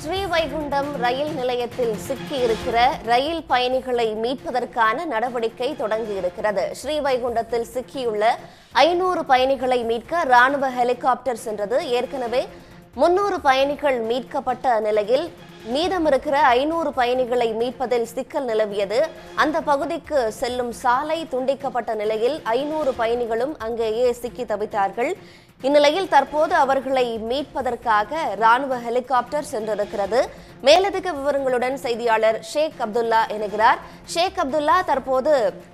ஸ்ரீவைகுண்டம் ரயில் நிலையத்தில் சிக்கியிருக்கிற ரயில் பயணிகளை மீட்பதற்கான நடவடிக்கை தொடங்கியிருக்கிறது. ஸ்ரீவைகுண்டத்தில் சிக்கியுள்ள 500 பயணிகளை மீட்க ராணுவ ஹெலிகாப்டர் சென்றது. ஏற்கனவே 300 பயணிகள் மீட்கப்பட்ட நிலையில் மீதம் இருக்கிற 500 பயணிகளை மீட்பதில் சிக்கல் நிலவியது. அந்த பகுதிக்கு செல்லும் சாலை துண்டிக்கப்பட்ட நிலையில் 500 பயணிகளும் அங்கேயே சிக்கி தவித்தார்கள். இந்நிலையில் தற்போது அவர்களை மீட்பதற்காக ராணுவ ஹெலிகாப்டர் சென்றிருக்கிறது. மேலதிக விவரங்களுடன் செய்தியாளர் ஷேக் அப்துல்லா இணைகிறார். ஷேக் அப்துல்லா, தற்போது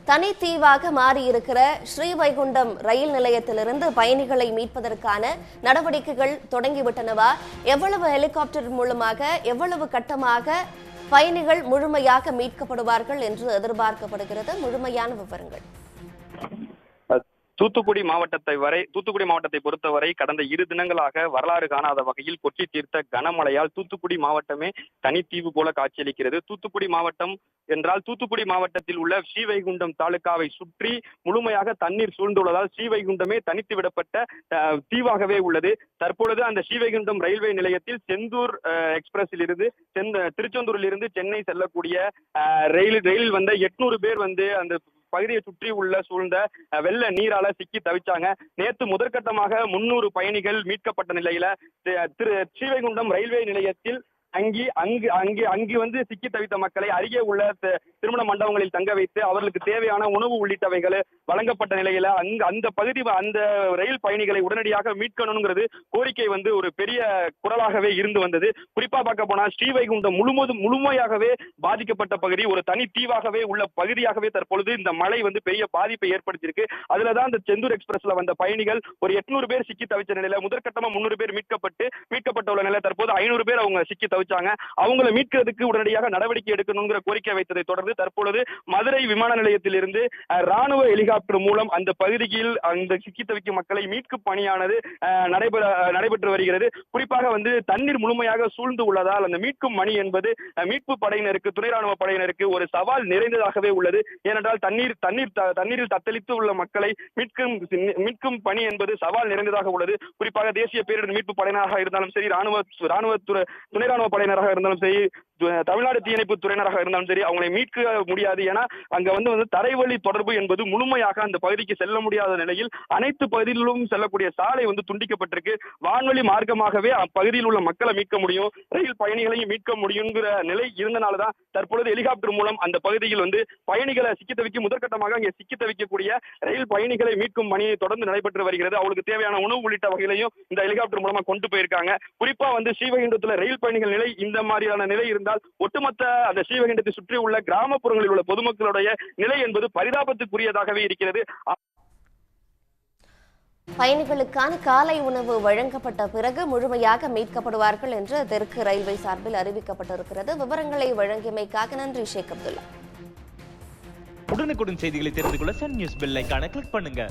தனித்தீவாக மாறியிருக்கிற ஸ்ரீவைகுண்டம் ரயில் நிலையத்திலிருந்து பயணிகளை மீட்பதற்கான நடவடிக்கைகள் தொடங்கிவிட்டனவா? எவ்வளவு ஹெலிகாப்டர் மூலமாக, எவ்வளவு கட்டமாக பயணிகள் முழுமையாக மீட்கப்படுவார்கள் என்று எதிர்பார்க்கப்படுகிறது? முழுமையான விவரங்கள். தூத்துக்குடி மாவட்டத்தை பொறுத்தவரை கடந்த 2 தினங்களாக வரலாறு காணாத வகையில் கொட்டி தீர்த்த கனமழையால் தூத்துக்குடி மாவட்டமே தனித்தீவு போல காட்சியளிக்கிறது. தூத்துக்குடி மாவட்டம் என்றால் தூத்துக்குடி மாவட்டத்தில் உள்ள ஸ்ரீவைகுண்டம் தாலுகாவை சுற்றி முழுமையாக தண்ணீர் சூழ்ந்துள்ளதால் ஸ்ரீவைகுண்டமே தனித்து விடப்பட்ட தீவாகவே உள்ளது. தற்பொழுது அந்த ஸ்ரீவைகுண்டம் ரயில்வே நிலையத்தில் செந்தூர் எக்ஸ்பிரஸில் இருந்து திருச்செந்தூரில் இருந்து சென்னை செல்லக்கூடிய ரயிலில் வந்த 800 பேர் அந்த பகுதியை சுற்றி உள்ள சூழ்ந்த வெள்ள நீரால சிக்கி தவிச்சாங்க. நேற்று முதற்கட்டமாக 300 பயணிகள் மீட்கப்பட்ட நிலையில ஸ்ரீவைகுண்டம் ரயில்வே நிலையத்தில் அங்கு சிக்கி தவித்த மக்களை அருகே உள்ள திருமண மண்டபங்களில் தங்க வைத்து அவர்களுக்கு தேவையான உணவு உள்ளிட்டவைகள் வழங்கப்பட்ட நிலையில அந்த ரயில் பயணிகளை உடனடியாக மீட்கணுங்கிறது கோரிக்கை ஒரு பெரிய குரலாகவே இருந்து வந்தது. குறிப்பா பார்க்க போனா ஸ்ரீவைகுண்டம் முழுமையாகவே பாதிக்கப்பட்ட பகுதி, ஒரு தனி தீவாகவே உள்ள பகுதியாகவே தற்பொழுது இந்த மழை பெரிய பாதிப்பை ஏற்படுத்தியிருக்கு. அதுலதான் இந்த செந்தூர் எக்ஸ்பிரஸ்ல வந்த பயணிகள் ஒரு 800 பேர் சிக்கி தவிச்ச நிலையில முதற்கட்டமா 300 பேர் மீட்கப்பட்டுள்ள நிலையில தற்போது 500 பேர் அவங்க சிக்கி தவிச்சாங்க. அவங்களை மீட்கிறதுக்கு உடனடியாக நடவடிக்கை எடுக்கணுங்கிற கோரிக்கை வைத்ததை தொடர்ந்து தற்பொழுது மதுரை விமான நிலையத்தில் இருந்து ராணுவ ஹெலிகாப்டர் மூலம் அந்த பகுதியில் அந்த சிக்கி தவிக்கும் மக்களை மீட்கும் பணியானது நடைபெற்று வருகிறது. குறிப்பாக தண்ணீர் முழுமையாக சூழ்ந்து உள்ளதால் அந்த மீட்கும் பணி என்பது மீட்பு படையினருக்கு, துணை ராணுவ படையினருக்கு ஒரு சவால் நிறைந்ததாகவே உள்ளது. ஏனென்றால் தண்ணீரில் தத்தளித்து உள்ள மக்களை மீட்கும் பணி என்பது சவால் நிறைந்ததாக உள்ளது. குறிப்பாக தேசிய பேரிடர் மீட்பு படையினராக இருந்தாலும் சரி, துணை ராணுவ படையினராக இருந்தாலும் சரி, தமிழ்நாடு தீயணைப்பு துறையினராக இருந்தாலும் சரி, அவங்களை மீட்க முடியாது. ஏன்னா அங்க தரைவழி தொடர்பு என்பது முழுமையாக அந்த பகுதிக்கு செல்ல முடியாத நிலையில் அனைத்து பகுதிகளிலும் செல்லக்கூடிய சாலை துண்டிக்கப்பட்டிருக்கு. வான்வழி மார்க்கமாகவே அப்பகுதியில் உள்ள மக்களை மீட்க முடியும், ரயில் பயணிகளையும் மீட்க முடியுங்கிற நிலை இருந்தனாலதான் தற்பொழுது ஹெலிகாப்டர் மூலம் அந்த பகுதியில் பயணிகளை சிக்கி தவிக்க முதற்கட்டமாக அங்கே சிக்கி தவிக்கக்கூடிய ரயில் பயணிகளை மீட்கும் பணி தொடர்ந்து நடைபெற்று வருகிறது. அவங்களுக்கு தேவையான உணவு உள்ளிட்ட வகையிலையும் இந்த ஹெலிகாப்டர் மூலமா கொண்டு போயிருக்காங்க. குறிப்பா ஸ்ரீவைகுண்டத்துல ரயில் பயணிகள் நிலை இந்த மாதிரியான நிலை இருந்தால் ஒட்டுமொத்த அந்த ஸ்ரீவைகுண்டத்தை சுற்றி உள்ள கிராமப்புறங்களில் உள்ள பொதுமக்களுடைய நிலை என்பது பரிதாபத்துக்குரியதாகவே இருக்கிறது. பயணிகளுக்கான காலை உணவு வழங்கப்பட்ட பிறகு முழுமையாக மீட்கப்படுவார்கள் என்று தெற்கு ரயில்வே சார்பில் அறிவிக்கப்பட்டிருக்கிறது. விவரங்களை வழங்கியமைக்காக நன்றி ஷேக் அப்துல்லா. உடனுக்குடன் செய்திகளை தெரிந்து கொள்ள சன் நியூஸ் பெல் ஐகானை கிளிக் பண்ணுங்க.